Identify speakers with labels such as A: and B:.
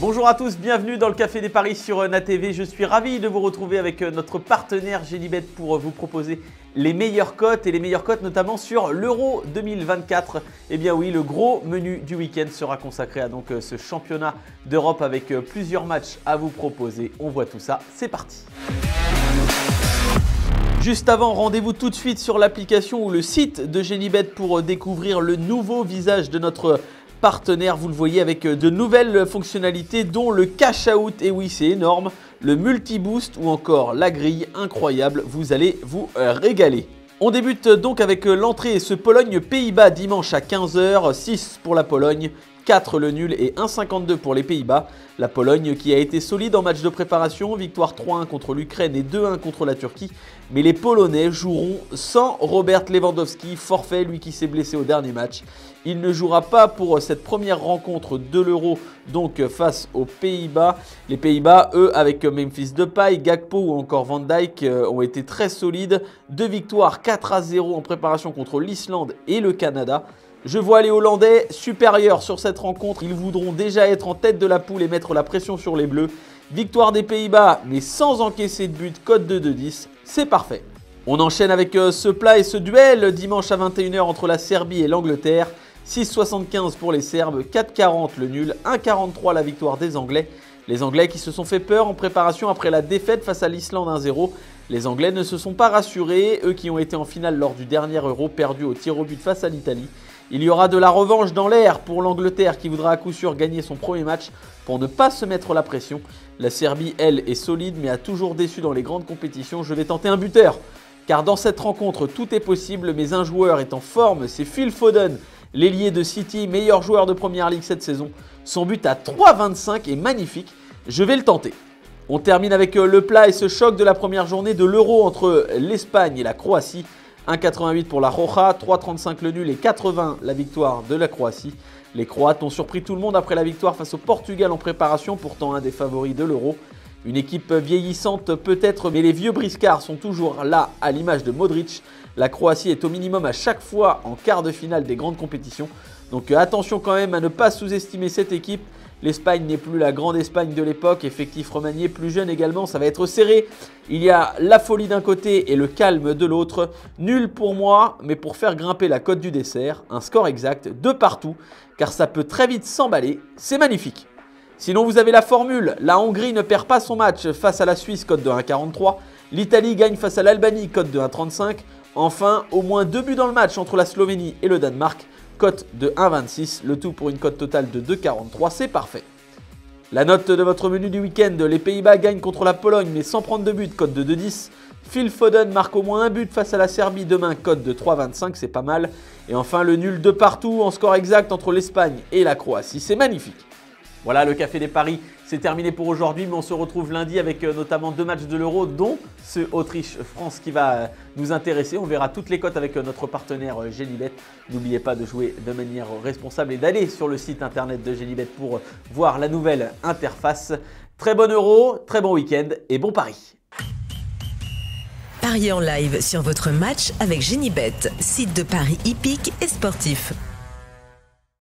A: Bonjour à tous, bienvenue dans le Café des Paris sur NATV. Je suis ravi de vous retrouver avec notre partenaire Genibet pour vous proposer les meilleures cotes et les meilleures cotes notamment sur l'Euro 2024. Eh bien oui, le gros menu du week-end sera consacré à donc ce championnat d'Europe avec plusieurs matchs à vous proposer. On voit tout ça, c'est parti. Juste avant, rendez-vous tout de suite sur l'application ou le site de Genibet pour découvrir le nouveau visage de notre partenaire. Vous le voyez avec de nouvelles fonctionnalités dont le cash out, et oui c'est énorme, le multi-boost ou encore la grille incroyable. Vous allez vous régaler. On débute donc avec l'entrée, ce Pologne-Pays-Bas dimanche à 15 h, 6 pour la Pologne, 4 le nul et 1,52 pour les Pays-Bas. La Pologne qui a été solide en match de préparation, victoire 3-1 contre l'Ukraine et 2-1 contre la Turquie. Mais les Polonais joueront sans Robert Lewandowski, forfait, lui qui s'est blessé au dernier match. Il ne jouera pas pour cette première rencontre de l'Euro, donc face aux Pays-Bas. Les Pays-Bas, eux, avec Memphis Depay, Gakpo ou encore Van Dijk, ont été très solides. 2 victoires, 4-0 en préparation contre l'Islande et le Canada. Je vois les Hollandais supérieurs sur cette rencontre. Ils voudront déjà être en tête de la poule et mettre la pression sur les Bleus. Victoire des Pays-Bas, mais sans encaisser de but, cote de 2,10, c'est parfait. On enchaîne avec ce plat et ce duel dimanche à 21 h entre la Serbie et l'Angleterre. 6,75 pour les Serbes, 4,40 le nul, 1,43 la victoire des Anglais. Les Anglais qui se sont fait peur en préparation après la défaite face à l'Islande 1-0. Les Anglais ne se sont pas rassurés, eux qui ont été en finale lors du dernier Euro, perdu au tir au but face à l'Italie. Il y aura de la revanche dans l'air pour l'Angleterre qui voudra à coup sûr gagner son premier match pour ne pas se mettre la pression. La Serbie, elle, est solide mais a toujours déçu dans les grandes compétitions. Je vais tenter un buteur car dans cette rencontre tout est possible, mais un joueur est en forme, c'est Phil Foden, l'ailier de City, meilleur joueur de Première Ligue cette saison. Son but à 3,25 est magnifique, je vais le tenter. On termine avec le plat et ce choc de la première journée de l'Euro entre l'Espagne et la Croatie. 1,88 pour la Roja, 3,35 le nul et 80 la victoire de la Croatie. Les Croates ont surpris tout le monde après la victoire face au Portugal en préparation, pourtant un des favoris de l'Euro. Une équipe vieillissante peut-être, mais les vieux briscards sont toujours là à l'image de Modric. La Croatie est au minimum à chaque fois en quart de finale des grandes compétitions. Donc attention quand même à ne pas sous-estimer cette équipe. L'Espagne n'est plus la grande Espagne de l'époque, effectif remanié, plus jeune également, ça va être serré. Il y a la folie d'un côté et le calme de l'autre. Nul pour moi, mais pour faire grimper la cote du dessert, un score exact de partout, car ça peut très vite s'emballer, c'est magnifique. Sinon vous avez la formule, la Hongrie ne perd pas son match face à la Suisse, cote de 1,43. L'Italie gagne face à l'Albanie, cote de 1,35. Enfin, au moins 2 buts dans le match entre la Slovénie et le Danemark, cote de 1,26, le tout pour une cote totale de 2,43, c'est parfait. La note de votre menu du week-end, les Pays-Bas gagnent contre la Pologne mais sans prendre de but, cote de 2,10. Phil Foden marque au moins un but face à la Serbie demain, cote de 3,25, c'est pas mal. Et enfin le nul de partout en score exact entre l'Espagne et la Croatie, c'est magnifique. Voilà, le Café des Paris, c'est terminé pour aujourd'hui, mais on se retrouve lundi avec notamment 2 matchs de l'Euro, dont ce Autriche-France qui va nous intéresser. On verra toutes les cotes avec notre partenaire Genibet. N'oubliez pas de jouer de manière responsable et d'aller sur le site internet de Genibet pour voir la nouvelle interface. Très bon Euro, très bon week-end et bon pari.
B: Pariez en live sur votre match avec Genibet, site de paris hippique et sportif.